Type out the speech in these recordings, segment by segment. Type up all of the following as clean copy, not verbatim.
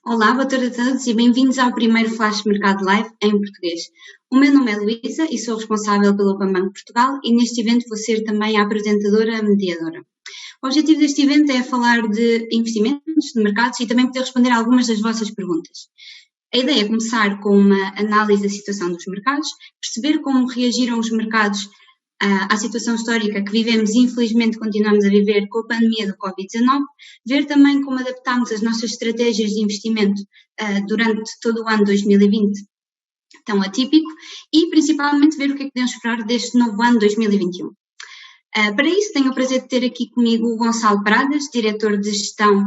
Olá, boa tarde a todos e bem-vindos ao primeiro Flash Mercado Live em português. O meu nome é Luísa e sou responsável pelo Open Bank Portugal e neste evento vou ser também a apresentadora mediadora. O objetivo deste evento é falar de investimentos, de mercados e também poder responder a algumas das vossas perguntas. A ideia é começar com uma análise da situação dos mercados, perceber como reagiram os mercados à situação histórica que vivemos e infelizmente continuamos a viver com a pandemia do Covid-19, ver também como adaptámos as nossas estratégias de investimento durante todo o ano 2020, tão atípico, e principalmente ver o que é que podemos esperar deste novo ano 2021. Para isso, tenho o prazer de ter aqui comigo o Gonçalo Pradas, diretor de gestão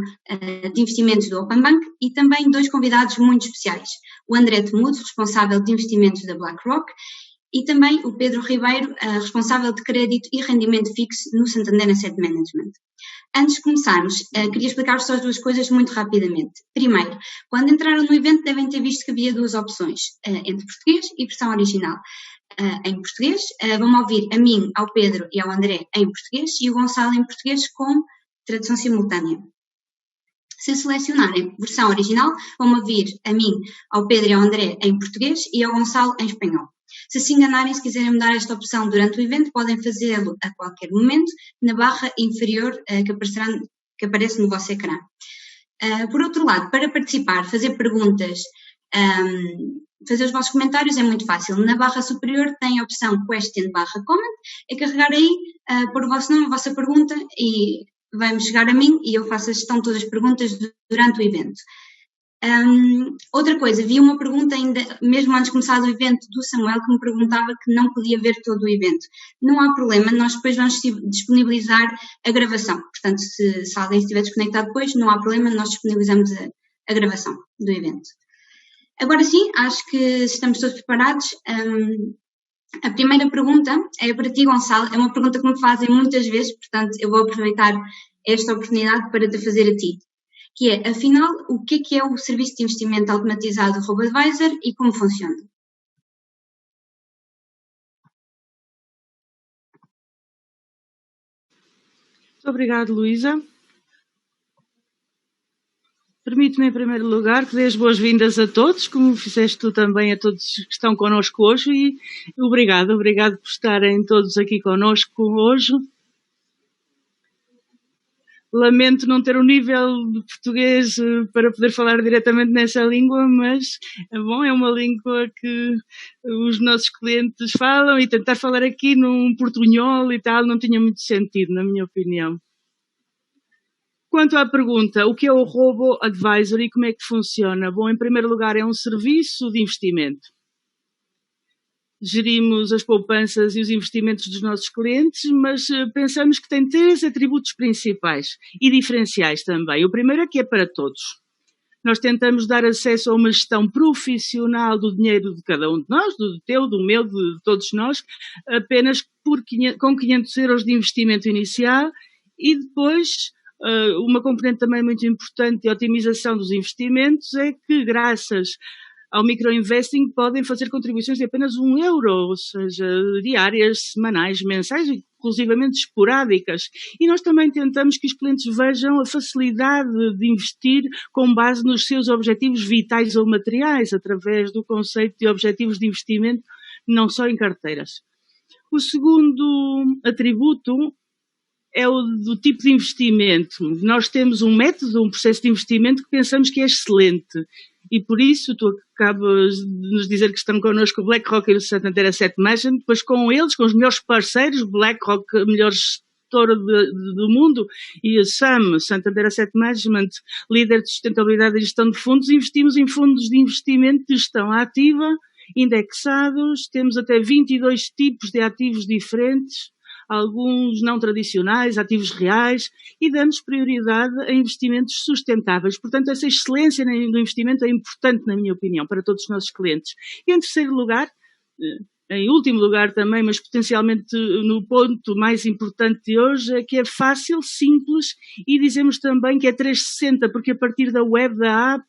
de investimentos do Open Bank, e também dois convidados muito especiais, o André Temudo, responsável de investimentos da BlackRock, e também o Pedro Ribeiro, responsável de crédito e rendimento fixo no Santander Asset Management. Antes de começarmos, queria explicar-vos só as duas coisas muito rapidamente. Primeiro, quando entraram no evento devem ter visto que havia duas opções, entre português e versão original. Em português, vão ouvir a mim, ao Pedro e ao André em português e o Gonçalo em português com tradução simultânea. Se selecionarem versão original, vão ouvir a mim, ao Pedro e ao André em português e ao Gonçalo em espanhol. Se se enganarem, se quiserem mudar esta opção durante o evento, podem fazê-lo a qualquer momento na barra inferior que aparece no vosso ecrã. Por outro lado, para participar, fazer perguntas, fazer os vossos comentários é muito fácil. Na barra superior tem a opção question/comment, é carregar aí, pôr o vosso nome, a vossa pergunta e vai-me chegar a mim e eu faço a gestão de todas as perguntas durante o evento. Outra coisa, vi uma pergunta ainda, mesmo antes de começar o evento, do Samuel, que me perguntava que não podia ver todo o evento. Não há problema, nós depois vamos disponibilizar a gravação. Portanto, se alguém estiver desconectado depois, não há problema, nós disponibilizamos a gravação do evento. Agora sim, acho que estamos todos preparados. A primeira pergunta é para ti, Gonçalo. É uma pergunta que me fazem muitas vezes, portanto, eu vou aproveitar esta oportunidade para te fazer a ti. Que é, afinal, o que é o serviço de investimento automatizado RoboAdvisor e como funciona? Muito obrigada, Luísa. Permite-me, em primeiro lugar, que dê as boas-vindas a todos, como fizeste tu também a todos que estão connosco hoje, e obrigado por estarem todos aqui connosco hoje. Lamento não ter um nível de português para poder falar diretamente nessa língua, mas é uma língua que os nossos clientes falam e tentar falar aqui num portunhol e tal não tinha muito sentido, na minha opinião. Quanto à pergunta, o que é o RoboAdvisor e como é que funciona? Bom, em primeiro lugar, é um serviço de investimento. Gerimos as poupanças e os investimentos dos nossos clientes, mas pensamos que tem 3 atributos principais e diferenciais também. O primeiro é que é para todos. Nós tentamos dar acesso a uma gestão profissional do dinheiro de cada um de nós, do teu, do meu, de todos nós, apenas com 500 euros de investimento inicial e depois uma componente também muito importante de otimização dos investimentos é que, graças ao microinvesting, podem fazer contribuições de apenas 1 euro, ou seja, diárias, semanais, mensais, inclusivamente esporádicas. E nós também tentamos que os clientes vejam a facilidade de investir com base nos seus objetivos vitais ou materiais, através do conceito de objetivos de investimento, não só em carteiras. O segundo atributo é o do tipo de investimento. Nós temos um método, um processo de investimento que pensamos que é excelente. E por isso, tu acabas de nos dizer que estão connosco o BlackRock e o Santander Asset Management, depois com eles, com os melhores parceiros, BlackRock, a melhor gestora do mundo, e a SAM, Santander Asset Management, líder de sustentabilidade e gestão de fundos, investimos em fundos de investimento de gestão ativa, indexados, temos até 22 tipos de ativos diferentes, alguns não tradicionais, ativos reais, e damos prioridade a investimentos sustentáveis. Portanto, essa excelência no investimento é importante, na minha opinião, para todos os nossos clientes. E em terceiro lugar, em último lugar também, mas potencialmente no ponto mais importante de hoje, é que é fácil, simples e dizemos também que é 360, porque a partir da web, da app,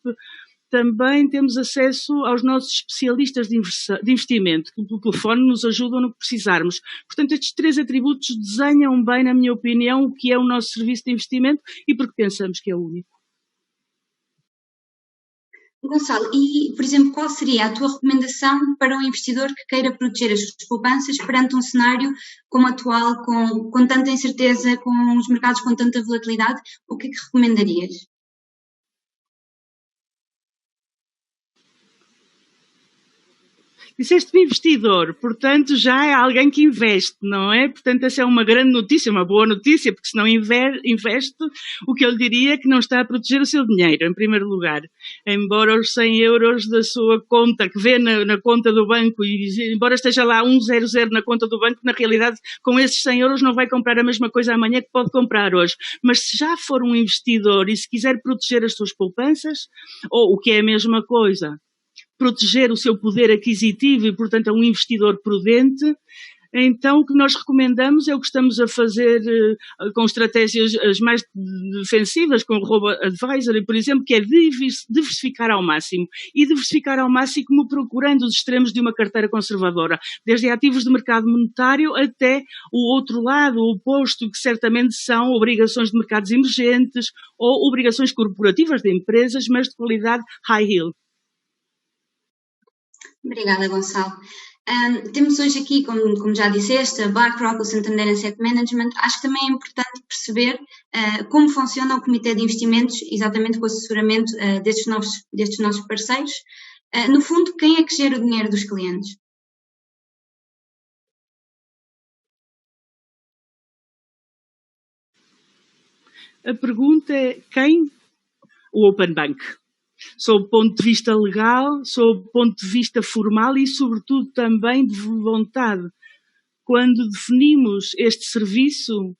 também temos acesso aos nossos especialistas de investimento, que pelo telefone nos ajudam no que precisarmos. Portanto, estes 3 atributos desenham bem, na minha opinião, o que é o nosso serviço de investimento e porque pensamos que é o único. Gonçalo, e, por exemplo, qual seria a tua recomendação para um investidor que queira proteger as suas poupanças perante um cenário como o atual, com tanta incerteza, com os mercados com tanta volatilidade? O que é que recomendarias? Disseste-me investidor, portanto já é alguém que investe, não é? Portanto, essa é uma grande notícia, uma boa notícia, porque se não investe, o que eu lhe diria é que não está a proteger o seu dinheiro, em primeiro lugar. Embora os 100 euros da sua conta, que vê na conta do banco, e embora esteja lá 100 na conta do banco, na realidade, com esses 100 euros não vai comprar a mesma coisa amanhã que pode comprar hoje. Mas se já for um investidor e se quiser proteger as suas poupanças, ou o que é a mesma coisa, proteger o seu poder aquisitivo e, portanto, é um investidor prudente, então o que nós recomendamos é o que estamos a fazer com estratégias as mais defensivas, com o Robo-Advisory, por exemplo, que é diversificar ao máximo. E diversificar ao máximo procurando os extremos de uma carteira conservadora, desde ativos de mercado monetário até o outro lado, o oposto, que certamente são obrigações de mercados emergentes ou obrigações corporativas de empresas, mas de qualidade high yield. Obrigada, Gonçalo. Temos hoje aqui, como já disseste, a BlackRock, o Santander Asset Management. Acho que também é importante perceber como funciona o Comitê de Investimentos, exatamente com o assessoramento destes nossos parceiros. No fundo, quem é que gera o dinheiro dos clientes? A pergunta é quem? O Open Bank. Sob o ponto de vista legal, sob o ponto de vista formal e, sobretudo, também de vontade. Quando definimos este serviço,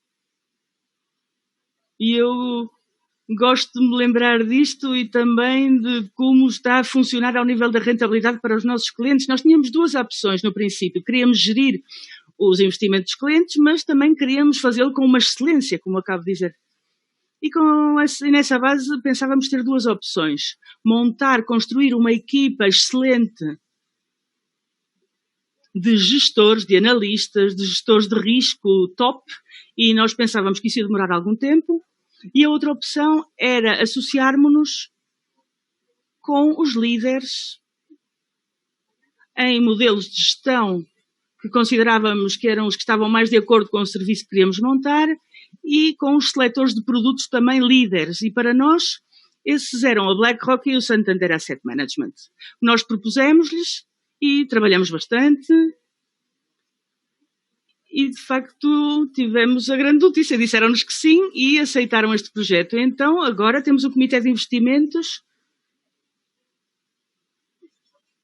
e eu gosto de me lembrar disto e também de como está a funcionar ao nível da rentabilidade para os nossos clientes, nós tínhamos duas opções no princípio. Queríamos gerir os investimentos dos clientes, mas também queríamos fazê-lo com uma excelência, como acabo de dizer. E nessa base pensávamos ter duas opções. Construir uma equipa excelente de gestores, de analistas, de gestores de risco top, e nós pensávamos que isso ia demorar algum tempo. E a outra opção era associarmos-nos com os líderes em modelos de gestão que considerávamos que eram os que estavam mais de acordo com o serviço que queríamos montar e com os seletores de produtos também líderes. E para nós, esses eram a BlackRock e o Santander Asset Management. Nós propusemos-lhes e trabalhamos bastante e, de facto, tivemos a grande notícia. Disseram-nos que sim e aceitaram este projeto. Então, agora temos um comitê de investimentos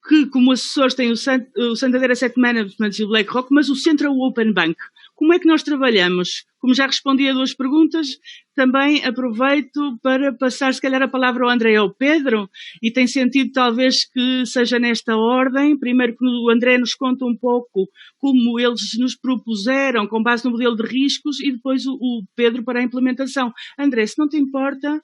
que, como assessores, tem o Santander Asset Management e o BlackRock, mas o centro é o Open Bank. Como é que nós trabalhamos? Como já respondi a duas perguntas, também aproveito para passar, se calhar, a palavra ao André e ao Pedro, e tem sentido talvez que seja nesta ordem. Primeiro que o André nos conta um pouco como eles nos propuseram, com base no modelo de riscos, e depois o Pedro para a implementação. André, se não te importa,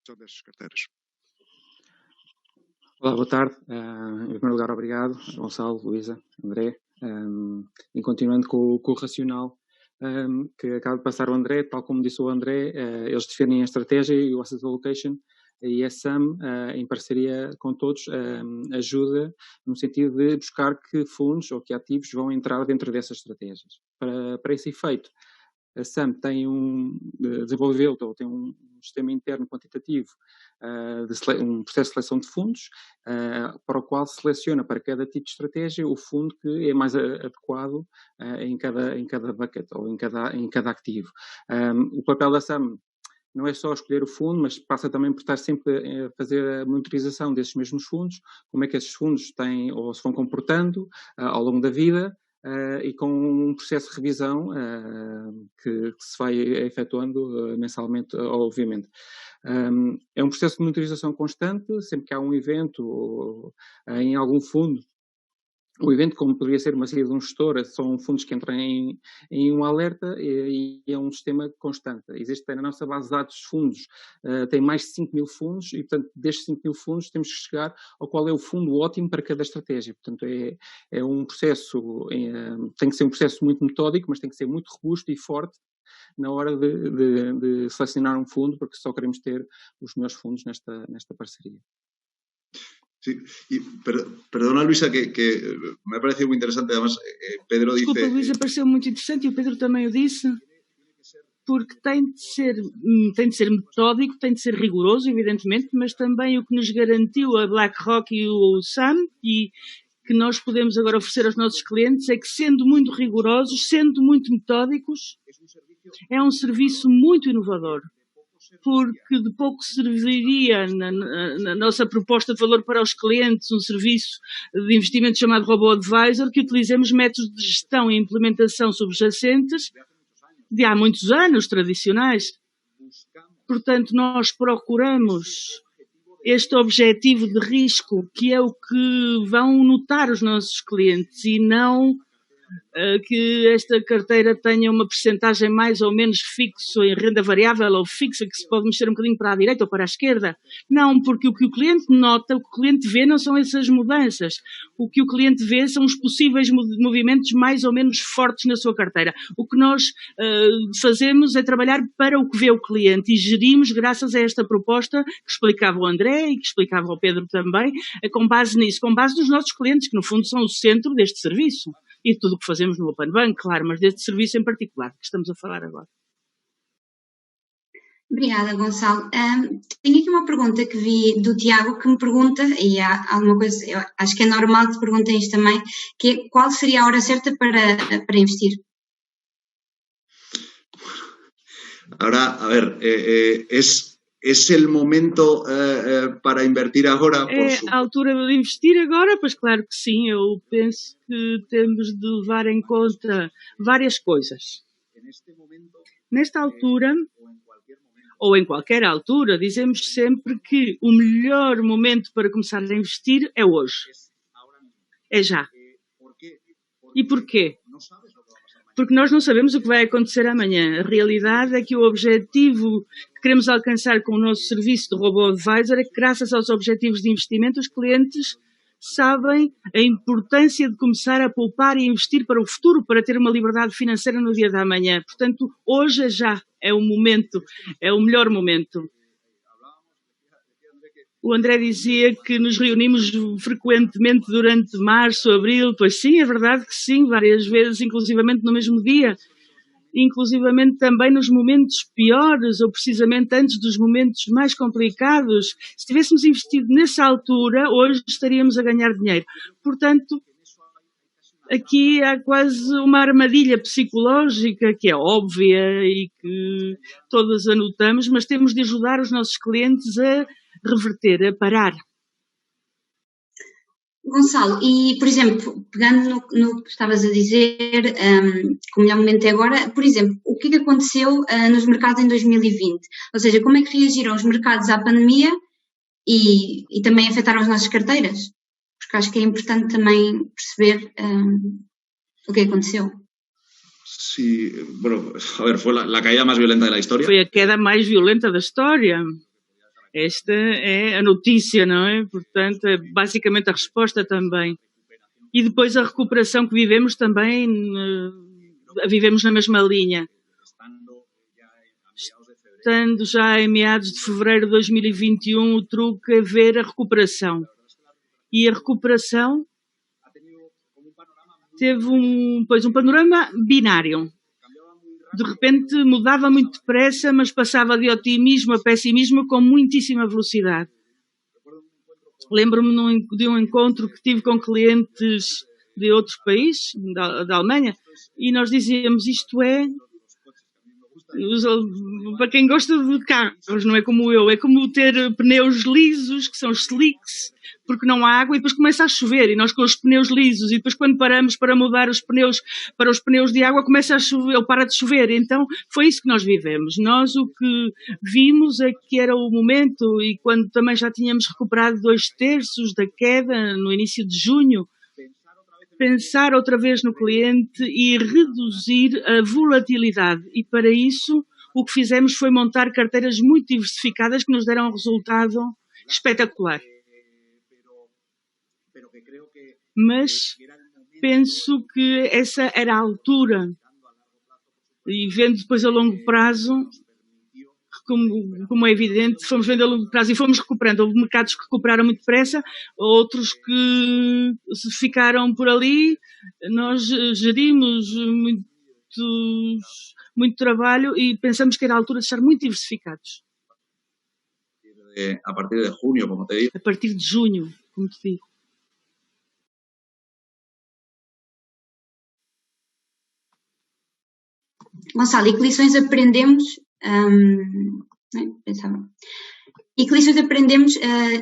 gestão destas carteiras. Olá, boa tarde. Em primeiro lugar, obrigado, Gonçalo, Luísa, André. E continuando com o racional que acaba de passar o André, tal como disse o André, eles definem a estratégia e o Asset Allocation, e a SAM, em parceria com todos, ajuda no sentido de buscar que fundos ou que ativos vão entrar dentro dessas estratégias. Para esse efeito, a SAM desenvolveu ou tem um sistema interno quantitativo, um processo de seleção de fundos, para o qual seleciona para cada tipo de estratégia o fundo que é mais adequado em cada bucket ou em cada ativo. O papel da SAM não é só escolher o fundo, mas passa também por estar sempre a fazer a monitorização desses mesmos fundos, como é que esses fundos têm ou se vão comportando ao longo da vida, e com um processo de revisão que se vai efetuando mensalmente, obviamente. É um processo de monitorização constante, sempre que há um evento em algum fundo. O evento, como poderia ser uma saída de um gestor, são fundos que entram em um alerta e é um sistema constante. Existe na nossa base de dados de fundos, tem mais de 5.000 fundos e, portanto, destes 5.000 fundos temos que chegar ao qual é o fundo ótimo para cada estratégia. Portanto, é um processo, tem que ser um processo muito metódico, mas tem que ser muito robusto e forte na hora de selecionar um fundo, porque só queremos ter os melhores fundos nesta parceria. Sí, y perdona, Luísa, que me ha parecido muy interesante. Además, Pedro dice... Desculpa, Luísa, pareceu muito interessante e o Pedro também o disse, porque tem de ser metódico, tem de ser rigoroso, evidentemente, mas também o que nos garantiu a BlackRock e o SAM, e que nós podemos agora oferecer aos nossos clientes, é que, sendo muito rigorosos, sendo muito metódicos, é um serviço muito inovador. Porque de pouco serviria na nossa proposta de valor para os clientes um serviço de investimento chamado Robo-Advisor, que utilizemos métodos de gestão e implementação subjacentes de há muitos anos, tradicionais. Portanto, nós procuramos este objetivo de risco, que é o que vão notar os nossos clientes, e não que esta carteira tenha uma percentagem mais ou menos fixa em renda variável ou fixa, que se pode mexer um bocadinho para a direita ou para a esquerda. Não, porque o que o cliente nota, o que o cliente vê não são essas mudanças. O que o cliente vê são os possíveis movimentos mais ou menos fortes na sua carteira. O que nós fazemos é trabalhar para o que vê o cliente e gerimos graças a esta proposta que explicava o André e que explicava o Pedro também, com base nisso, com base dos nossos clientes, que no fundo são o centro deste serviço. E tudo o que fazemos no Open Bank, claro, mas deste serviço em particular, que estamos a falar agora. Obrigada, Gonçalo. Tenho aqui uma pergunta que vi do Tiago, que me pergunta, e há alguma coisa, eu acho que é normal que te perguntem isto também, que é: qual seria a hora certa para investir? Ahora, a ver, ¿es el momento para invertir agora? É a altura de investir agora? Pois claro que sim, eu penso que temos de levar em conta várias coisas. Nesta altura, ou em qualquer altura, dizemos sempre que o melhor momento para começar a investir é hoje. É já. E porquê? Porque nós não sabemos o que vai acontecer amanhã. A realidade é que o objetivo que queremos alcançar com o nosso serviço de Robo-Advisor é que, graças aos objetivos de investimento, os clientes sabem a importância de começar a poupar e investir para o futuro, para ter uma liberdade financeira no dia da manhã. Portanto, hoje é já, é o momento, é o melhor momento. O André dizia que nos reunimos frequentemente durante março, abril. Pois sim, é verdade que sim, várias vezes, inclusivamente no mesmo dia. Inclusivamente também nos momentos piores, ou precisamente antes dos momentos mais complicados. Se tivéssemos investido nessa altura, hoje estaríamos a ganhar dinheiro. Portanto, aqui há quase uma armadilha psicológica que é óbvia e que todos anotamos, mas temos de ajudar os nossos clientes a reverter, a parar. Gonçalo, e por exemplo, pegando no que estavas a dizer, que o melhor momento é agora, por exemplo, o que aconteceu nos mercados em 2020? Ou seja, como é que reagiram os mercados à pandemia e também afetaram as nossas carteiras? Porque acho que é importante também perceber o que aconteceu. Sí, bueno, a ver, fue la caída más violenta de la historia. Foi a queda mais violenta da história. Esta é a notícia, não é? Portanto, é basicamente a resposta também. E depois a recuperação que vivemos também, vivemos na mesma linha. Estando já em meados de fevereiro de 2021, o truque é ver a recuperação. E a recuperação teve um panorama binário. De repente mudava muito depressa, mas passava de otimismo a pessimismo com muitíssima velocidade. Lembro-me de um encontro que tive com clientes de outros países, da Alemanha, e nós dizíamos, isto é, para quem gosta de carros, não é como eu, é como ter pneus lisos, que são slicks, porque não há água e depois começa a chover, e nós com os pneus lisos, e depois quando paramos para mudar os pneus para os pneus de água, começa a chover, ou para de chover. Então foi isso que nós vivemos. Nós o que vimos é que era o momento, e quando também já tínhamos recuperado 2/3 da queda no início de junho, pensar outra vez no cliente e reduzir a volatilidade. E para isso o que fizemos foi montar carteiras muito diversificadas que nos deram um resultado espetacular. Mas penso que essa era a altura. E vendo depois a longo prazo, como é evidente, fomos vendo a longo prazo e fomos recuperando. Houve mercados que recuperaram muito depressa, outros que ficaram por ali. Nós gerimos muito trabalho e pensamos que era a altura de estar muito diversificados. A partir de junho, como te digo. A partir de junho, como te digo. Gonçalo, e que lições aprendemos? E que lições aprendemos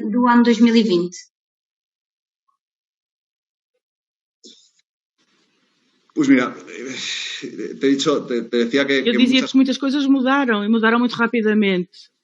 do ano 2020? Pues mira, te decía que... Eu dizia que muitas coisas mudaram, e mudaram muito rapidamente.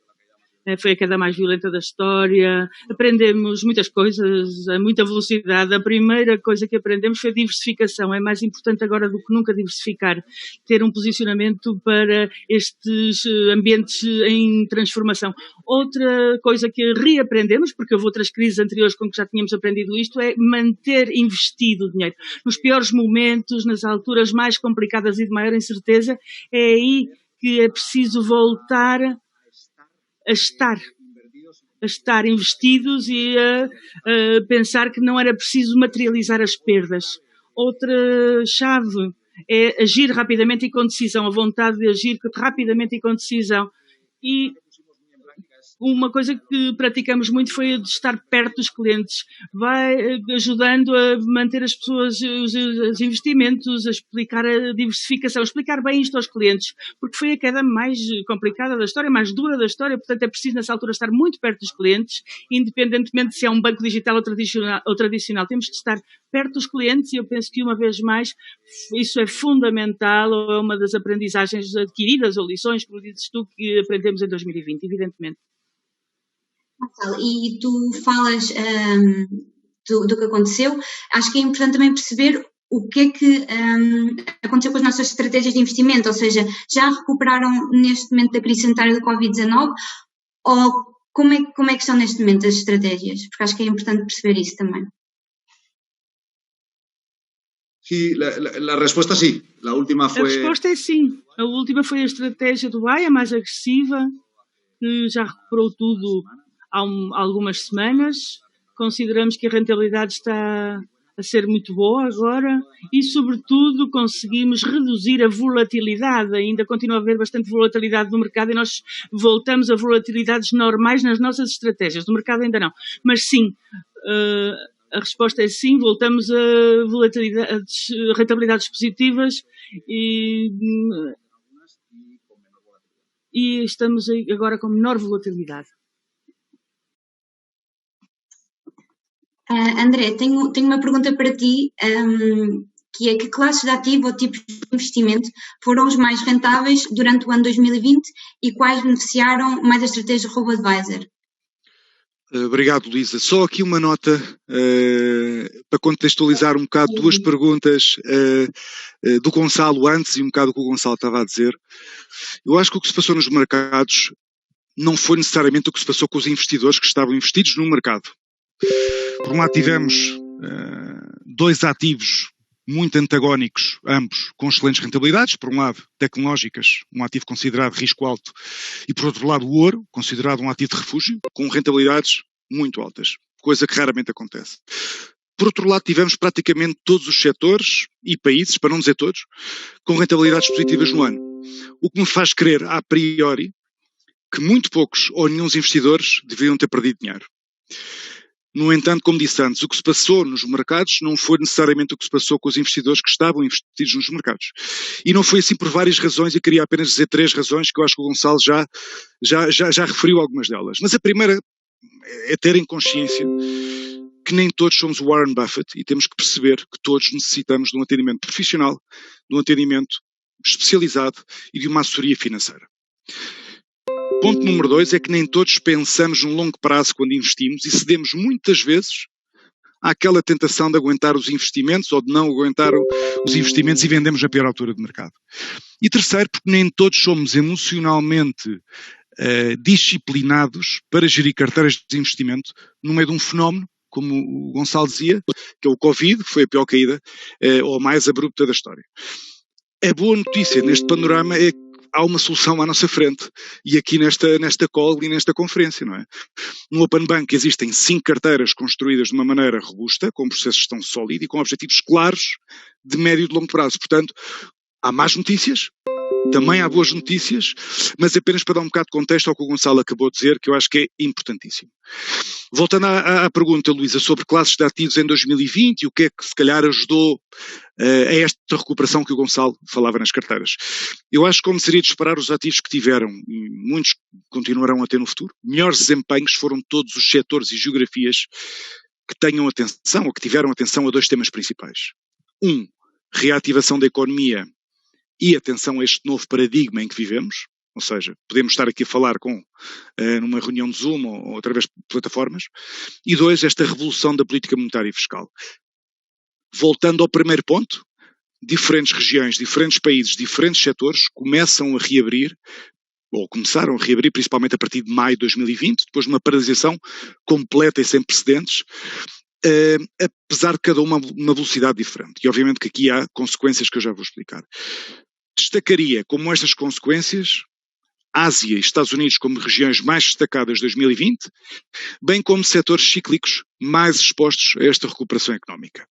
Foi a queda mais violenta da história, aprendemos muitas coisas a muita velocidade. A primeira coisa que aprendemos foi a diversificação. É mais importante agora do que nunca diversificar, ter um posicionamento para estes ambientes em transformação. Outra coisa que reaprendemos, porque houve outras crises anteriores com que já tínhamos aprendido isto, é manter investido o dinheiro. Nos piores momentos, nas alturas mais complicadas e de maior incerteza, é aí que é preciso voltar a estar investidos e a pensar que não era preciso materializar as perdas. Outra chave é agir rapidamente e com decisão, a vontade de agir rapidamente e com decisão. E uma coisa que praticamos muito foi a de estar perto dos clientes, vai ajudando a manter as pessoas, os investimentos, a explicar a diversificação, explicar bem isto aos clientes, porque foi a queda mais complicada da história, mais dura da história, portanto é preciso nessa altura estar muito perto dos clientes, independentemente se é um banco digital ou tradicional, temos de estar perto dos clientes e eu penso que uma vez mais isso é fundamental, ou é uma das aprendizagens adquiridas ou lições, como dizes tu, que aprendemos em 2020, evidentemente. E tu falas do que aconteceu. Acho que é importante também perceber o que é que aconteceu com as nossas estratégias de investimento, ou seja, já recuperaram neste momento da crise sanitária do Covid-19 ou como é que estão neste momento as estratégias? Porque acho que é importante perceber isso também. Sí, la respuesta sí. La última fue... A resposta é sim. A última foi a estratégia do BAE, a mais agressiva, que já recuperou tudo há algumas semanas. Consideramos que a rentabilidade está a ser muito boa agora e, sobretudo, conseguimos reduzir a volatilidade. Ainda continua a haver bastante volatilidade no mercado e nós voltamos a volatilidades normais nas nossas estratégias. No mercado ainda não. Mas sim, a resposta é sim, voltamos a rentabilidades positivas e estamos agora com menor volatilidade. André, tenho uma pergunta para ti, que é: que classes de ativo ou tipos de investimento foram os mais rentáveis durante o ano 2020 e quais beneficiaram mais a estratégia Robo-Advisor? Obrigado, Luísa. Só aqui uma nota para contextualizar um bocado duas perguntas do Gonçalo antes e um bocado o que o Gonçalo estava a dizer. Eu acho que o que se passou nos mercados não foi necessariamente o que se passou com os investidores que estavam investidos no mercado. Por um lado tivemos dois ativos muito antagónicos, ambos com excelentes rentabilidades. Por um lado, tecnológicas, um ativo considerado risco alto, e por outro lado, o ouro, considerado um ativo de refúgio, com rentabilidades muito altas, coisa que raramente acontece. Por outro lado, tivemos praticamente todos os setores e países, para não dizer todos, com rentabilidades positivas no ano. O que me faz crer, a priori, que muito poucos ou nenhum investidores deveriam ter perdido dinheiro. No entanto, como disse antes, o que se passou nos mercados não foi necessariamente o que se passou com os investidores que estavam investidos nos mercados. E não foi assim por várias razões, e queria apenas dizer 3 razões, que eu acho que o Gonçalo já referiu algumas delas. Mas a primeira é terem consciência que nem todos somos o Warren Buffett e temos que perceber que todos necessitamos de um atendimento profissional, de um atendimento especializado e de uma assessoria financeira. Ponto número 2 é que nem todos pensamos no longo prazo quando investimos e cedemos muitas vezes àquela tentação de aguentar os investimentos ou de não aguentar os investimentos e vendemos a pior altura de mercado. E terceiro, porque nem todos somos emocionalmente disciplinados para gerir carteiras de investimento no meio de um fenómeno, como o Gonçalo dizia, que é o Covid, que foi a pior caída ou a mais abrupta da história. A boa notícia neste panorama é que há uma solução à nossa frente, e aqui nesta call e nesta conferência, não é? No Open Bank existem 5 carteiras construídas de uma maneira robusta, com processos de gestão sólidos e com objetivos claros de médio e de longo prazo. Portanto, há más notícias, também há boas notícias, mas apenas para dar um bocado de contexto ao que o Gonçalo acabou de dizer, que eu acho que é importantíssimo. Voltando à pergunta, Luísa, sobre classes de ativos em 2020 e o que é que se calhar ajudou a esta recuperação que o Gonçalo falava nas carteiras. Eu acho que, como seria de esperar, os ativos que tiveram, e muitos continuarão a ter no futuro, melhores desempenhos foram todos os setores e geografias que tenham atenção, ou que tiveram atenção a 2 temas principais. Reativação da economia e atenção a este novo paradigma em que vivemos, ou seja, podemos estar aqui a falar numa reunião de Zoom ou através de plataformas. E 2, esta revolução da política monetária e fiscal. Voltando ao primeiro ponto, diferentes regiões, diferentes países, diferentes setores começam a reabrir, ou começaram a reabrir principalmente a partir de maio de 2020, depois de uma paralisação completa e sem precedentes, apesar de cada uma velocidade diferente. E obviamente que aqui há consequências que eu já vou explicar. Destacaria como estas consequências Ásia e Estados Unidos como regiões mais destacadas de 2020, bem como setores cíclicos mais expostos a esta recuperação económica.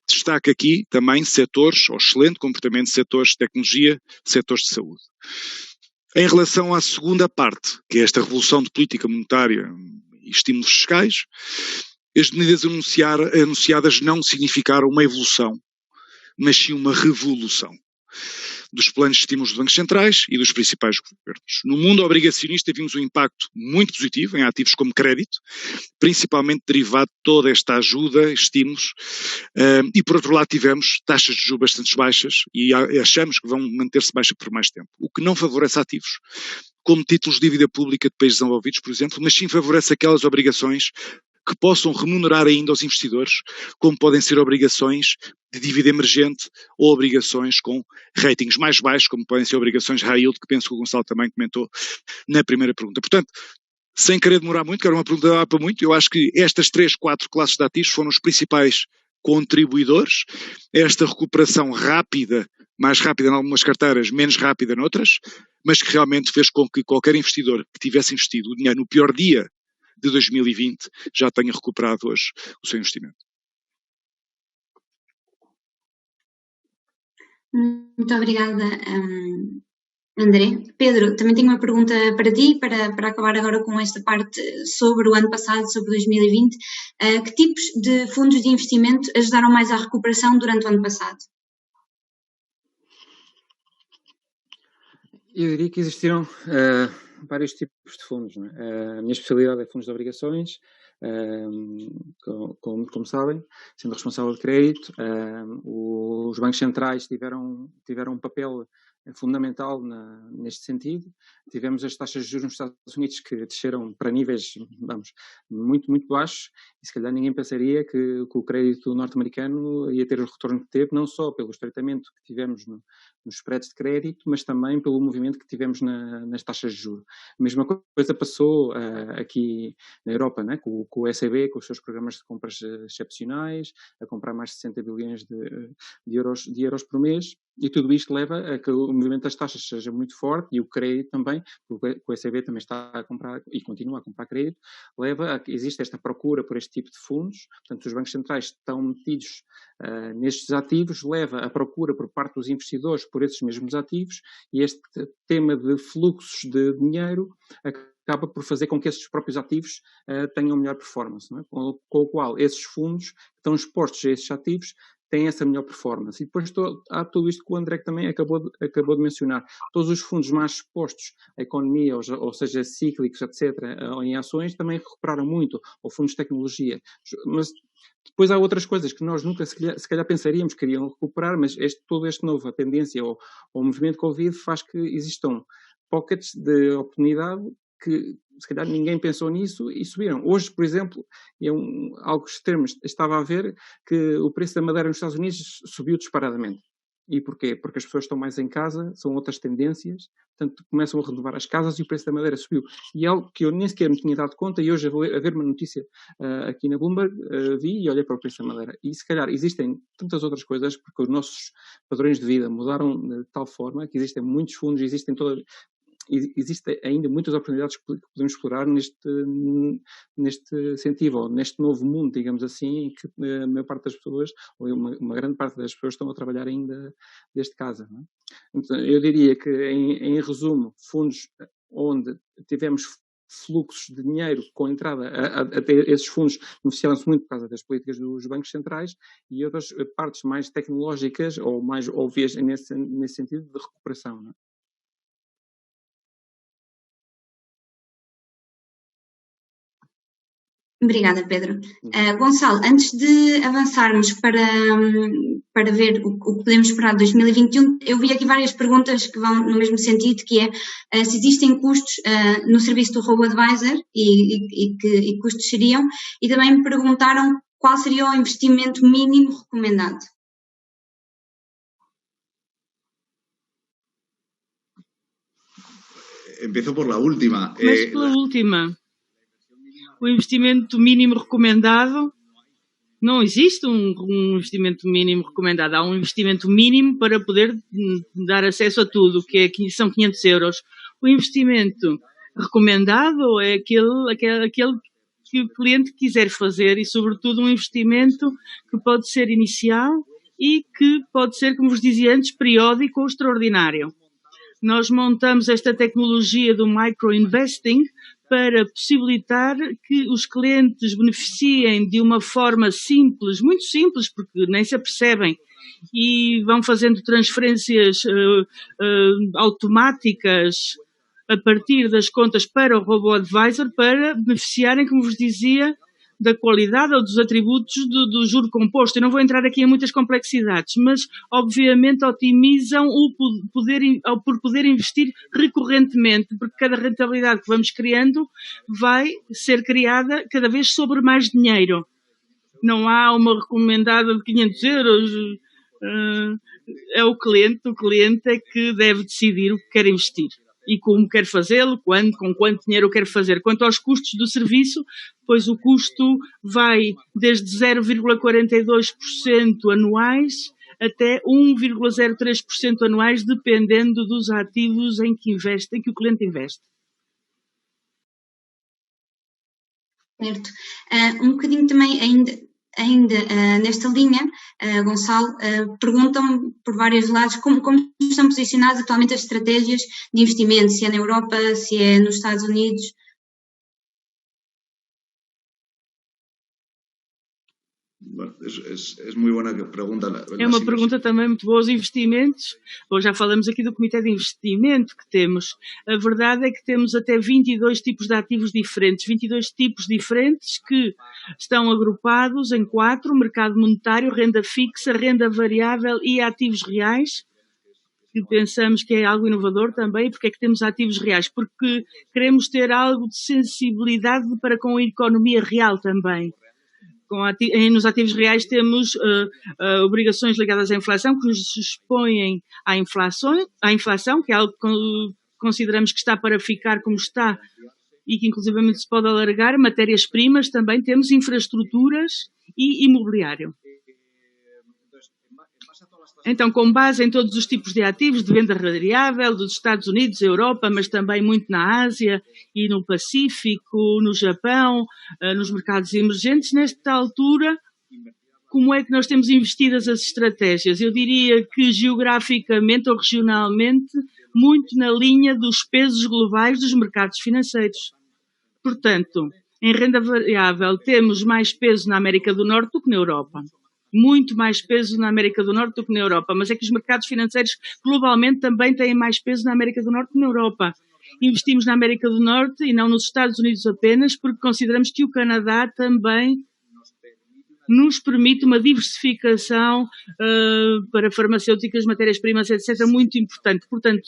Destaca aqui também setores, ou excelente comportamento de setores de tecnologia, setores de saúde. Em relação à segunda parte, que é esta revolução de política monetária e estímulos fiscais, as medidas anunciadas não significaram uma evolução, mas sim uma revolução dos planos de estímulos dos bancos centrais e dos principais governos. No mundo obrigacionista vimos um impacto muito positivo em ativos como crédito, principalmente derivado de toda esta ajuda, estímulos, e por outro lado tivemos taxas de juros bastante baixas e achamos que vão manter-se baixas por mais tempo, o que não favorece ativos como títulos de dívida pública de países desenvolvidos, por exemplo, mas sim favorece aquelas obrigações que possam remunerar ainda aos investidores, como podem ser obrigações de dívida emergente ou obrigações com ratings mais baixos, como podem ser obrigações high yield, que penso que o Gonçalo também comentou na primeira pergunta. Portanto, sem querer demorar muito, que era uma pergunta que dava para muito, eu acho que estas 3, 4 classes de ativos foram os principais contribuidores a esta recuperação rápida, mais rápida em algumas carteiras, menos rápida noutras, mas que realmente fez com que qualquer investidor que tivesse investido o dinheiro no pior dia de 2020 já tenha recuperado hoje o seu investimento. Muito obrigada, André. Pedro, também tenho uma pergunta para ti, para acabar agora com esta parte sobre o ano passado, sobre 2020. Que tipos de fundos de investimento ajudaram mais à recuperação durante o ano passado? Eu diria que existiram vários tipos de fundos. Não é? A minha especialidade é fundos de obrigações, como sabem, sendo responsável de crédito. Os bancos centrais tiveram um papel fundamental neste sentido. Tivemos as taxas de juros nos Estados Unidos que desceram para níveis, muito, muito baixos, e se calhar ninguém pensaria que o crédito norte-americano ia ter o retorno que teve, não só pelo estreitamento que tivemos nos spreads de crédito, mas também pelo movimento que tivemos nas taxas de juros. A mesma coisa passou aqui na Europa, né? com o ECB, com os seus programas de compras excepcionais, a comprar mais de 60 bilhões de euros por mês, e tudo isto leva a que o movimento das taxas seja muito forte, e o crédito também, porque o ECB também está a comprar e continua a comprar crédito, leva a que existe esta procura por este tipo de fundos. Portanto, os bancos centrais estão metidos nestes ativos, leva a procura por parte dos investidores por esses mesmos ativos, e este tema de fluxos de dinheiro acaba por fazer com que esses próprios ativos tenham melhor performance, não é? Com o qual esses fundos que estão expostos a esses ativos têm essa melhor performance. E depois há tudo isto que o André também acabou de mencionar. Todos os fundos mais expostos à economia, ou seja, cíclicos, etc., em ações, também recuperaram muito, ou fundos de tecnologia. Mas depois há outras coisas que nós nunca, se calhar pensaríamos que iriam recuperar, mas toda esta nova tendência ou movimento Covid faz que existam pockets de oportunidade que se calhar ninguém pensou nisso e subiram. Hoje, por exemplo, algo extremo, estava a ver que o preço da madeira nos Estados Unidos subiu disparadamente. E porquê? Porque as pessoas estão mais em casa, são outras tendências, portanto começam a renovar as casas e o preço da madeira subiu. E é algo que eu nem sequer me tinha dado conta, e hoje a ver uma notícia aqui na Bloomberg, vi e olhei para o preço da madeira. E se calhar existem tantas outras coisas, porque os nossos padrões de vida mudaram de tal forma que existem muitos fundos, existem ainda muitas oportunidades que podemos explorar neste sentido, ou neste novo mundo, digamos assim, em que a maior parte das pessoas, ou uma grande parte das pessoas, estão a trabalhar ainda desde casa. Não é? Então, eu diria que, em resumo, fundos onde tivemos fluxos de dinheiro com entrada, até esses fundos beneficiaram-se muito por causa das políticas dos bancos centrais, e outras partes mais tecnológicas ou mais óbvias nesse sentido de recuperação. Não é? Obrigada, Pedro. Gonçalo, antes de avançarmos para ver o que podemos esperar de 2021, eu vi aqui várias perguntas que vão no mesmo sentido, que é se existem custos no serviço do Robo-Advisor e que custos seriam, e também me perguntaram qual seria o investimento mínimo recomendado. Empiezo por la última. Começo pela última. O investimento mínimo recomendado, não existe um investimento mínimo recomendado. Há um investimento mínimo para poder dar acesso a tudo, que são 500 euros. O investimento recomendado é aquele que o cliente quiser fazer, e, sobretudo, um investimento que pode ser inicial e que pode ser, como vos dizia antes, periódico ou extraordinário. Nós montamos esta tecnologia do micro-investing para possibilitar que os clientes beneficiem de uma forma simples, muito simples, porque nem se apercebem, e vão fazendo transferências automáticas a partir das contas para o Robo-Advisor, para beneficiarem, como vos dizia, da qualidade ou dos atributos do juro composto. Eu não vou entrar aqui em muitas complexidades, mas obviamente otimizam por poder investir recorrentemente, porque cada rentabilidade que vamos criando vai ser criada cada vez sobre mais dinheiro. Não há uma recomendada de 500 euros. É o cliente é que deve decidir o que quer investir e como quer fazê-lo, quando, com quanto dinheiro quer fazer. Quanto aos custos do serviço, pois o custo vai desde 0,42% anuais até 1,03% anuais, dependendo dos ativos em que o cliente investe. Certo. Um bocadinho também ainda nesta linha, Gonçalo, perguntam por vários lados como estão posicionadas atualmente as estratégias de investimento, se é na Europa, se é nos Estados Unidos. Bueno, es muy buena pregunta. É uma pergunta também muito boa. Os investimentos, ou já falamos aqui do Comitê de Investimento que temos. A verdade é que temos até 22 tipos de ativos diferentes, 22 tipos diferentes que estão agrupados em 4: mercado monetário, renda fixa, renda variável e ativos reais. que pensamos que é algo inovador também, porque é que temos ativos reais, porque queremos ter algo de sensibilidade para com a economia real também. Nos ativos reais temos obrigações ligadas à inflação, que nos expõem à inflação, que é algo que consideramos que está para ficar como está e que inclusivamente se pode alargar. Matérias-primas também temos, infraestruturas e imobiliário. Então, com base em todos os tipos de ativos de venda variável dos Estados Unidos, Europa, mas também muito na Ásia e no Pacífico, no Japão, nos mercados emergentes, nesta altura, como é que nós temos investidas as estratégias? Eu diria que geograficamente ou regionalmente, muito na linha dos pesos globais dos mercados financeiros. Portanto, em renda variável temos mais peso na América do Norte do que na Europa. Muito mais peso na América do Norte do que na Europa, mas é que os mercados financeiros globalmente também têm mais peso na América do Norte que na Europa. Investimos na América do Norte e não nos Estados Unidos apenas, porque consideramos que o Canadá também nos permite uma diversificação para farmacêuticas, matérias-primas, etc., muito importante. Portanto,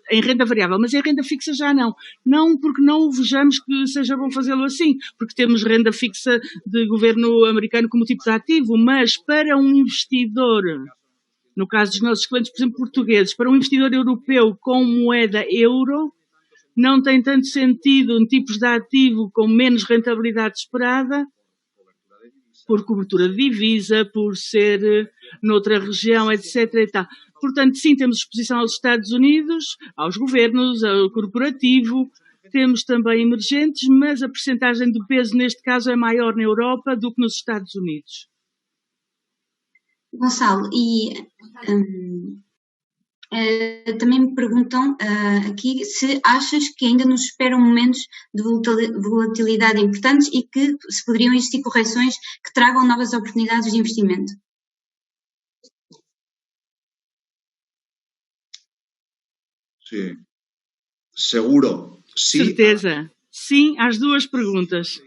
em renda variável, mas em renda fixa já não. Não porque não vejamos que seja bom fazê-lo assim, porque temos renda fixa de governo americano como tipo de ativo, mas para um investidor, no caso dos nossos clientes, por exemplo, portugueses, para um investidor europeu com moeda euro, não tem tanto sentido em tipos de ativo com menos rentabilidade esperada, por cobertura de divisa, por ser noutra região, etc. E tal. Portanto, sim, temos exposição aos Estados Unidos, aos governos, ao corporativo, temos também emergentes, mas a percentagem de peso neste caso é maior na Europa do que nos Estados Unidos. Gonçalo, também me perguntam aqui se achas que ainda nos esperam momentos de volatilidade importantes e que se poderiam existir correções que tragam novas oportunidades de investimento. Sim. Seguro. Sim. Certeza. Sim, às duas perguntas.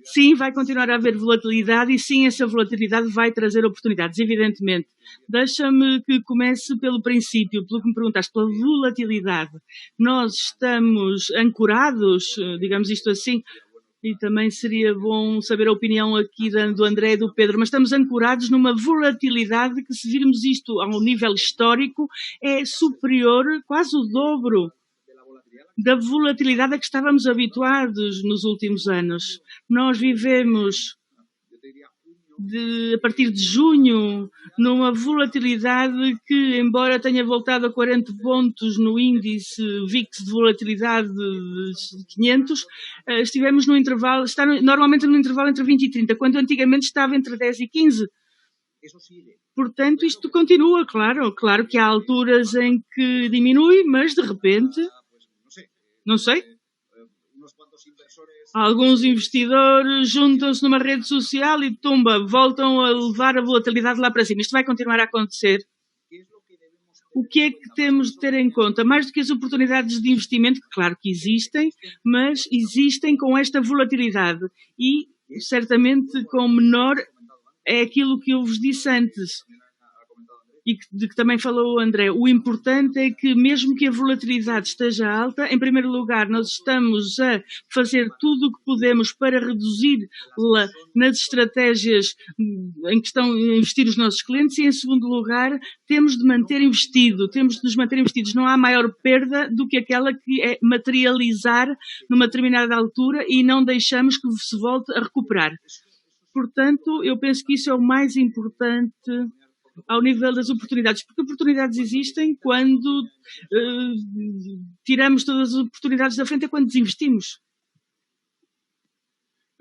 Sim, vai continuar a haver volatilidade e sim, essa volatilidade vai trazer oportunidades, evidentemente. Deixa-me que comece pelo princípio, pelo que me perguntaste, pela volatilidade. Nós estamos ancorados, digamos isto assim, e também seria bom saber a opinião aqui do André e do Pedro, mas estamos ancorados numa volatilidade que, se virmos isto a um nível histórico, é superior, quase o dobro da volatilidade a que estávamos habituados nos últimos anos. Nós vivemos, a partir de junho, numa volatilidade que, embora tenha voltado a 40 pontos no índice VIX de volatilidade de 500, estivemos no intervalo, está normalmente no intervalo entre 20 e 30, quando antigamente estava entre 10 e 15. Portanto, isto continua, claro que há alturas em que diminui, mas de repente, não sei, alguns investidores juntam-se numa rede social e voltam a levar a volatilidade lá para cima. Isto vai continuar a acontecer. O que é que temos de ter em conta? Mais do que as oportunidades de investimento, que claro que existem, mas existem com esta volatilidade. E, certamente, com menor, é aquilo que eu vos disse antes. E de que também falou o André, o importante é que, mesmo que a volatilidade esteja alta, em primeiro lugar, nós estamos a fazer tudo o que podemos para reduzi-la nas estratégias em que estão a investir os nossos clientes e, em segundo lugar, temos de nos manter investidos. Não há maior perda do que aquela que é materializar numa determinada altura e não deixamos que se volte a recuperar. Portanto, eu penso que isso é o mais importante ao nível das oportunidades, porque oportunidades existem quando tiramos todas as oportunidades da frente, é quando desinvestimos.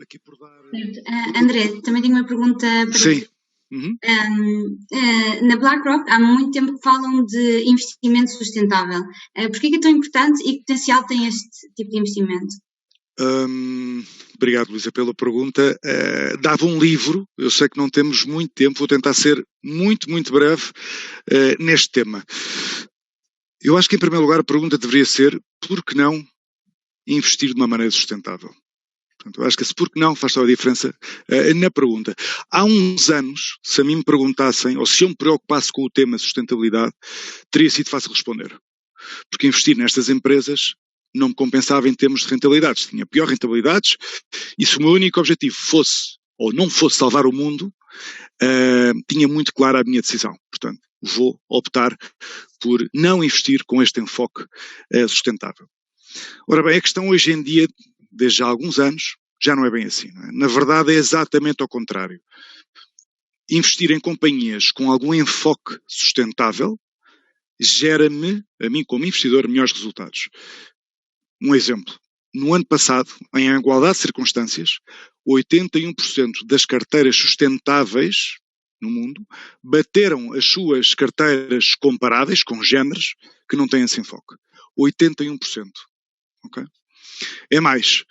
Aqui por dar... André, também tenho uma pergunta para Sim. ti. Na BlackRock há muito tempo que falam de investimento sustentável. Porquê que é tão importante e que potencial tem este tipo de investimento? Obrigado, Luísa, pela pergunta. Dava um livro, eu sei que não temos muito tempo, vou tentar ser muito, muito breve neste tema. Eu acho que, em primeiro lugar, a pergunta deveria ser: por que não investir de uma maneira sustentável? Portanto, eu acho que esse porque não faz toda a diferença na pergunta. Há uns anos, se a mim me perguntassem, ou se eu me preocupasse com o tema sustentabilidade, teria sido fácil responder. Porque investir nestas empresas não me compensava em termos de rentabilidades. Tinha pior rentabilidades, e se o meu único objetivo fosse, ou não fosse salvar o mundo, tinha muito clara a minha decisão. Portanto, vou optar por não investir com este enfoque sustentável. Ora bem, a questão hoje em dia, desde há alguns anos, já não é bem assim. Não é? Na verdade, é exatamente ao contrário. Investir em companhias com algum enfoque sustentável gera-me, a mim como investidor, melhores resultados. Um exemplo. No ano passado, em igualdade de circunstâncias, 81% das carteiras sustentáveis no mundo bateram as suas carteiras comparáveis com géneros que não têm esse enfoque. 81%. Okay? É mais.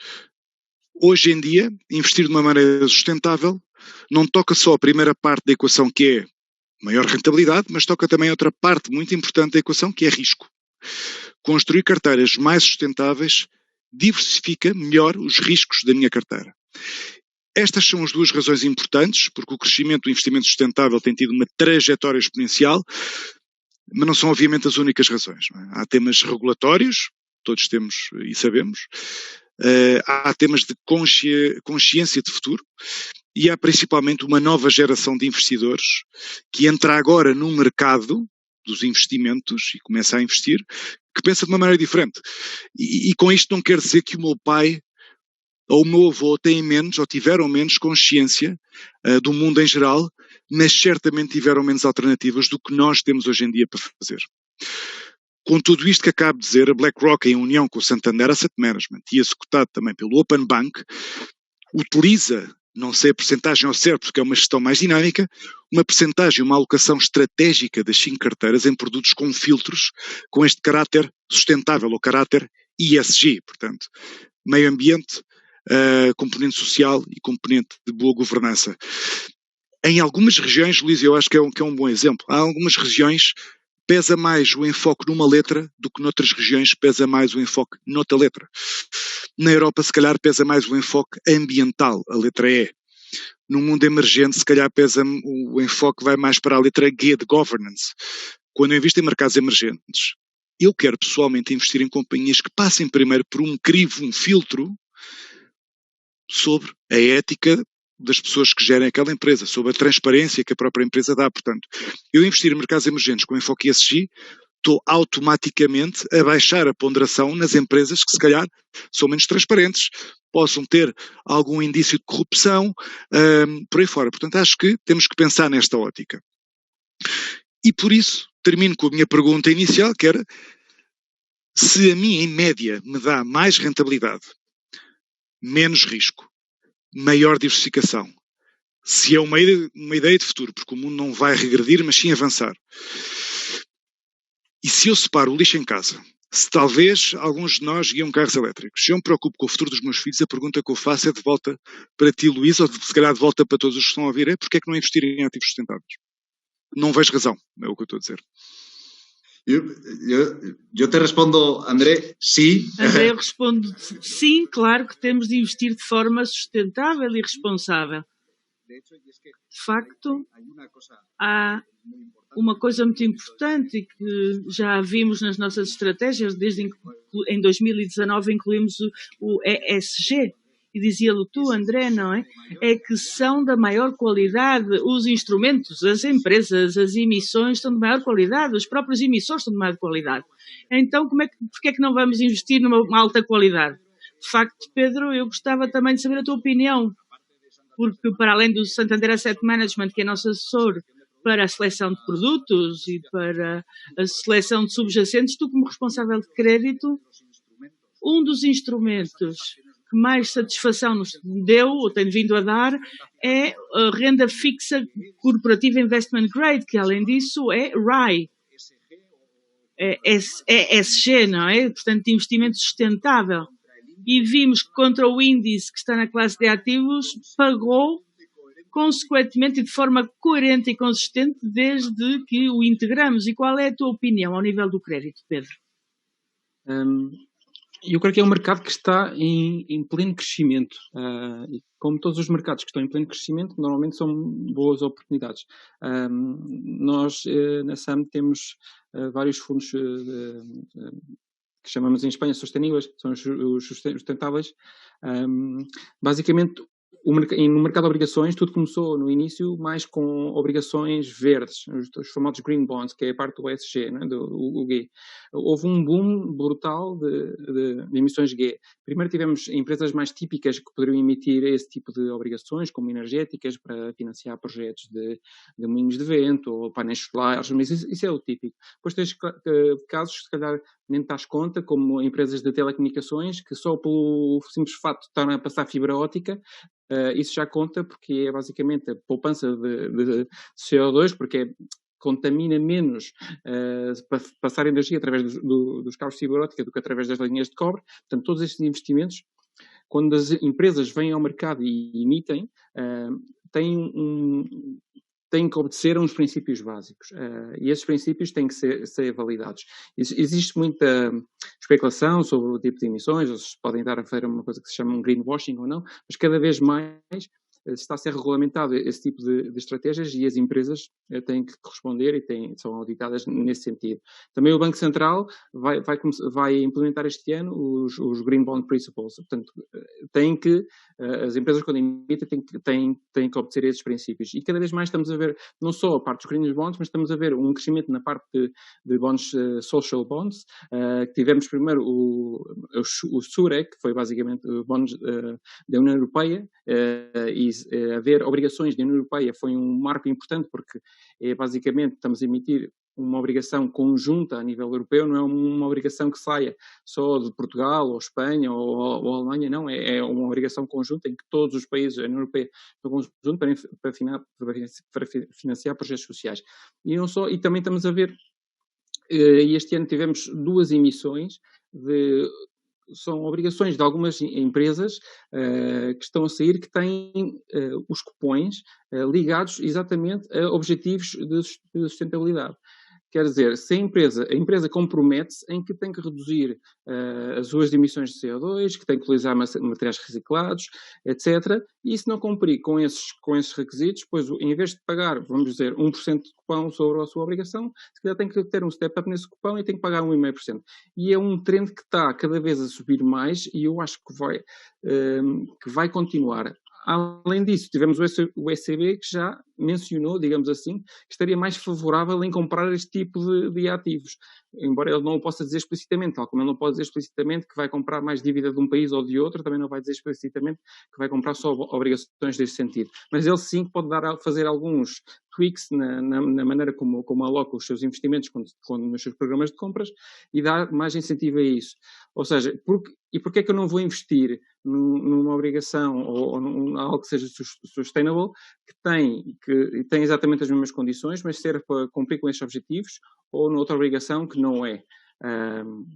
Hoje em dia, investir de uma maneira sustentável não toca só a primeira parte da equação, que é maior rentabilidade, mas toca também outra parte muito importante da equação, que é risco. Construir carteiras mais sustentáveis diversifica melhor os riscos da minha carteira. Estas são as duas razões importantes, porque o crescimento do investimento sustentável tem tido uma trajetória exponencial, mas não são obviamente as únicas razões. Não é? Há temas regulatórios, todos temos e sabemos, há temas de consciência de futuro, e há principalmente uma nova geração de investidores que entra agora no mercado dos investimentos e começa a investir, que pensa de uma maneira diferente. E com isto não quer dizer que o meu pai ou o meu avô têm menos ou tiveram menos consciência do mundo em geral, mas certamente tiveram menos alternativas do que nós temos hoje em dia para fazer. Com tudo isto que acabo de dizer, a BlackRock, em união com o Santander Asset Management e executado também pelo Open Bank, utiliza, não sei a percentagem ao certo, porque é uma gestão mais dinâmica, uma percentagem, uma alocação estratégica das 5 carteiras em produtos com filtros com este caráter sustentável, ou caráter ESG, portanto, meio ambiente, componente social e componente de boa governança. Em algumas regiões, Luís, eu acho que é um bom exemplo, há algumas regiões pesa mais o enfoque numa letra do que noutras regiões pesa mais o enfoque noutra letra. Na Europa, se calhar, pesa mais o enfoque ambiental, a letra E. No mundo emergente, se calhar, pesa o enfoque vai mais para a letra G de governance. Quando eu invisto em mercados emergentes, eu quero pessoalmente investir em companhias que passem primeiro por um crivo, um filtro sobre a ética das pessoas que gerem aquela empresa, sobre a transparência que a própria empresa dá. Portanto, eu investir em mercados emergentes com enfoque ESG, estou automaticamente a baixar a ponderação nas empresas que se calhar são menos transparentes, possam ter algum indício de corrupção, por aí fora. Portanto, acho que temos que pensar nesta ótica. E por isso, termino com a minha pergunta inicial, que era, se a mim, em média, me dá mais rentabilidade, menos risco, maior diversificação, se é uma ideia de futuro, porque o mundo não vai regredir, mas sim avançar. E se eu separo o lixo em casa, se talvez alguns de nós guiam carros elétricos, se eu me preocupo com o futuro dos meus filhos, a pergunta que eu faço é de volta para ti, Luís, ou se calhar de volta para todos os que estão a ouvir, é porque é que não investir em ativos sustentáveis? Não vejo razão, é o que eu estou a dizer. Eu te respondo, André, sim. André, eu respondo sim, claro que temos de investir de forma sustentável e responsável. De facto, há uma coisa muito importante e que já vimos nas nossas estratégias, desde em 2019 incluímos o ESG, e dizia-lo tu, André, não é? É que são da maior qualidade os instrumentos, as empresas, as emissões são de maior qualidade, os próprios emissores são de maior qualidade. Então, porque é que não vamos investir numa alta qualidade? De facto, Pedro, eu gostava também de saber a tua opinião, porque para além do Santander Asset Management, que é nosso assessor para a seleção de produtos e para a seleção de subjacentes, tu como responsável de crédito, um dos instrumentos que mais satisfação nos deu, ou tem vindo a dar, é a renda fixa corporativa Investment Grade, que além disso é RAI, é ESG, não é? Portanto, de investimento sustentável. E vimos que contra o índice que está na classe de ativos, pagou consequentemente e de forma coerente e consistente desde que o integramos. E qual é a tua opinião ao nível do crédito, Pedro? Eu creio que é um mercado que está em pleno crescimento. E como todos os mercados que estão em pleno crescimento, normalmente são boas oportunidades. Nós, na SAM, temos vários fundos que chamamos em Espanha sustentáveis, são os sustentáveis. Basicamente, no mercado de obrigações, tudo começou no início mais com obrigações verdes, os famosos green bonds, que é a parte do ESG, né, do G. Houve um boom brutal de emissões G. Primeiro tivemos empresas mais típicas que poderiam emitir esse tipo de obrigações, como energéticas, para financiar projetos de moinhos de vento ou painéis solares, mas isso é o típico. Depois tens casos, se calhar, nem te das conta, como empresas de telecomunicações, que só pelo simples facto de estarem a passar fibra óptica, isso já conta, porque é basicamente a poupança de CO2, porque contamina menos passar energia através dos cabos de fibra óptica do que através das linhas de cobre. Portanto, todos estes investimentos, quando as empresas vêm ao mercado e emitem, têm que obedecer a uns princípios básicos. E esses princípios têm que ser validados. Existe muita especulação sobre o tipo de emissões, eles podem dar a fazer uma coisa que se chama um greenwashing ou não, mas cada vez mais está a ser regulamentado esse tipo de estratégias e as empresas têm que corresponder e são auditadas nesse sentido. Também o Banco Central vai implementar este ano os Green Bond Principles. Portanto, as empresas, quando emitem, têm que obedecer esses princípios. E cada vez mais estamos a ver, não só a parte dos Green Bonds, mas estamos a ver um crescimento na parte de bonds, social bonds, que tivemos primeiro o SURE, que foi basicamente bonds da União Europeia, e haver obrigações da União Europeia foi um marco importante, porque basicamente estamos a emitir uma obrigação conjunta a nível europeu, não é uma obrigação que saia só de Portugal ou Espanha ou Alemanha, não, é uma obrigação conjunta em que todos os países da União Europeia estão conjuntos para financiar projetos sociais. E também estamos a ver, este ano tivemos 2 emissões são obrigações de algumas empresas que estão a sair, que têm os cupons ligados exatamente a objetivos de sustentabilidade. Quer dizer, se a empresa compromete-se em que tem que reduzir as suas emissões de CO2, que tem que utilizar materiais reciclados, etc. E se não cumprir com esses requisitos, depois, em vez de pagar, vamos dizer, 1% de cupom sobre a sua obrigação, se calhar tem que ter um step-up nesse cupom e tem que pagar 1,5%. E é um trend que está cada vez a subir mais e eu acho que vai continuar. Além disso, tivemos o ECB que já mencionou, digamos assim, que estaria mais favorável em comprar este tipo de ativos. Embora ele não o possa dizer explicitamente, tal como ele não pode dizer explicitamente que vai comprar mais dívida de um país ou de outro, também não vai dizer explicitamente que vai comprar só obrigações deste sentido. Mas ele sim pode fazer alguns tweaks na maneira como aloca os seus investimentos nos seus programas de compras e dar mais incentivo a isso. Ou seja, porquê é que eu não vou investir numa obrigação ou algo que seja sustainable, que tem exatamente as mesmas condições, mas serve para cumprir com estes objetivos, ou noutra obrigação que não é?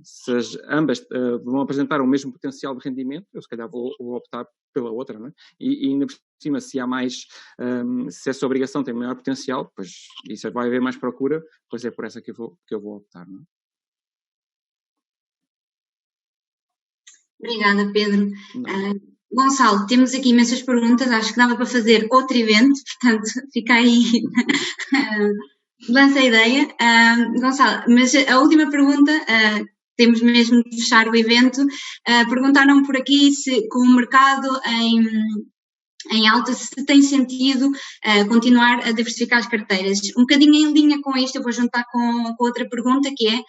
Se ambas vão apresentar o mesmo potencial de rendimento, eu se calhar vou optar pela outra, não é? E ainda por cima, se há mais, se essa obrigação tem maior potencial, pois isso vai haver mais procura, pois é por essa que eu vou optar, não é? Obrigada, Pedro. Gonçalo, temos aqui imensas perguntas, acho que dava para fazer outro evento, portanto, fica aí, lança a ideia. Gonçalo, mas a última pergunta, temos mesmo de fechar o evento, perguntaram por aqui se com o mercado em alta, se tem sentido continuar a diversificar as carteiras. Um bocadinho em linha com isto, eu vou juntar com outra pergunta, que é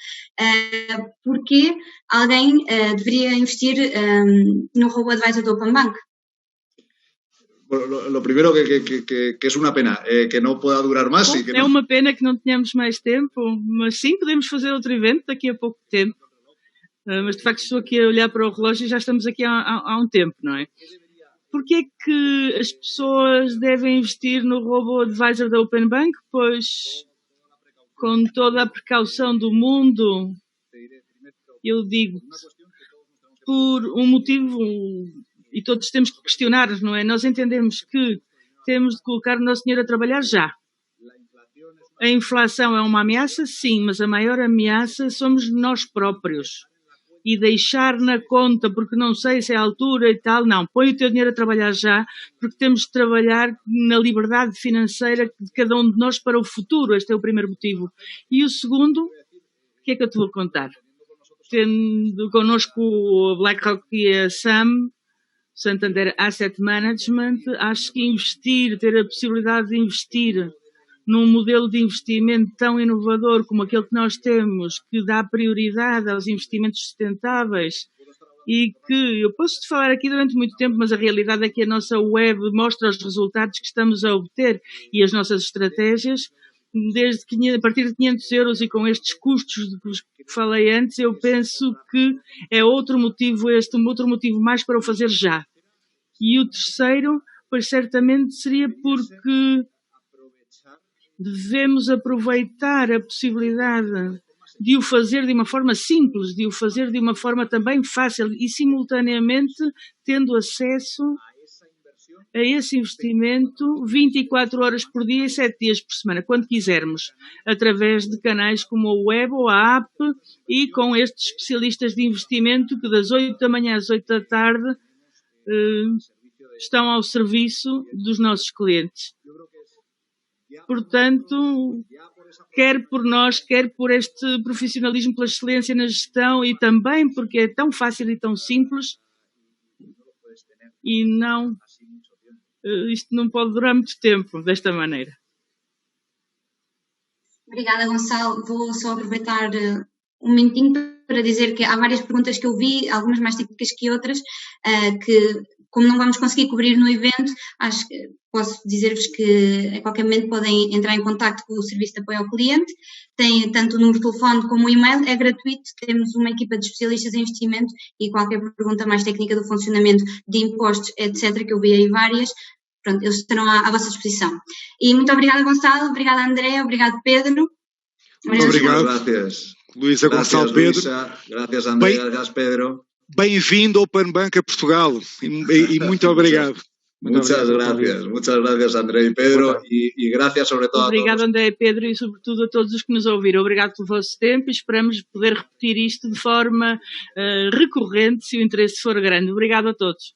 porquê alguém deveria investir no robo-advisor do Open Bank? Bueno, lo primero que es una pena que no pueda durar más. Bom, y que é uma pena que não tenhamos mais tempo, mas sim, podemos fazer outro evento daqui a pouco tempo. Mas de facto estou aqui a olhar para o relógio e já estamos aqui há um tempo, não é? Porquê é que as pessoas devem investir no robo-advisor da Open Bank? Pois, com toda a precaução do mundo, eu digo, por um motivo, e todos temos que questionar, não é? Nós entendemos que temos de colocar o nosso dinheiro a trabalhar já. A inflação é uma ameaça? Sim, mas a maior ameaça somos nós próprios. e deixar na conta porque não sei se é a altura e tal. Não, põe o teu dinheiro a trabalhar já, porque temos de trabalhar na liberdade financeira de cada um de nós para o futuro. Este é o primeiro motivo. E o segundo, o que é que eu te vou contar? Tendo connosco o BlackRock e a SAM, Santander Asset Management, acho que investir, ter a possibilidade de investir num modelo de investimento tão inovador como aquele que nós temos, que dá prioridade aos investimentos sustentáveis e que, eu posso-te falar aqui durante muito tempo, mas a realidade é que a nossa web mostra os resultados que estamos a obter e as nossas estratégias, a partir de 500 euros e com estes custos de que falei antes, eu penso que é outro motivo mais para o fazer já. E o terceiro, pois certamente seria porque devemos aproveitar a possibilidade de o fazer de uma forma simples, de o fazer de uma forma também fácil e simultaneamente tendo acesso a esse investimento 24 horas por dia e 7 dias por semana, quando quisermos, através de canais como a web ou a app e com estes especialistas de investimento que das 8 da manhã às 8 da tarde estão ao serviço dos nossos clientes. Portanto, quer por nós, quer por este profissionalismo pela excelência na gestão e também porque é tão fácil e tão simples e não, isto não pode durar muito tempo desta maneira. Obrigada, Gonçalo. Vou só aproveitar um minutinho para dizer que há várias perguntas que eu vi, algumas mais técnicas que outras, que como não vamos conseguir cobrir no evento, acho que posso dizer-vos que a qualquer momento podem entrar em contacto com o Serviço de Apoio ao Cliente, tem tanto o número de telefone como o e-mail, é gratuito, temos uma equipa de especialistas em investimento e qualquer pergunta mais técnica do funcionamento de impostos, etc., que eu vi aí várias, pronto, eles estarão à vossa disposição. E muito obrigada, Gonçalo, obrigada, André, obrigado, Pedro. Muito obrigado. Gracias. Luísa, Gonçalo, Pedro. Gracias, André, gracias, Pedro. Bem-vindo ao Panbank a Portugal e muito obrigado. Muchas gracias, André e Pedro, e gracias sobre todo Obrigado, André e Pedro, e sobretudo a todos os que nos ouviram. Obrigado pelo vosso tempo e esperamos poder repetir isto de forma recorrente, se o interesse for grande. Obrigado a todos.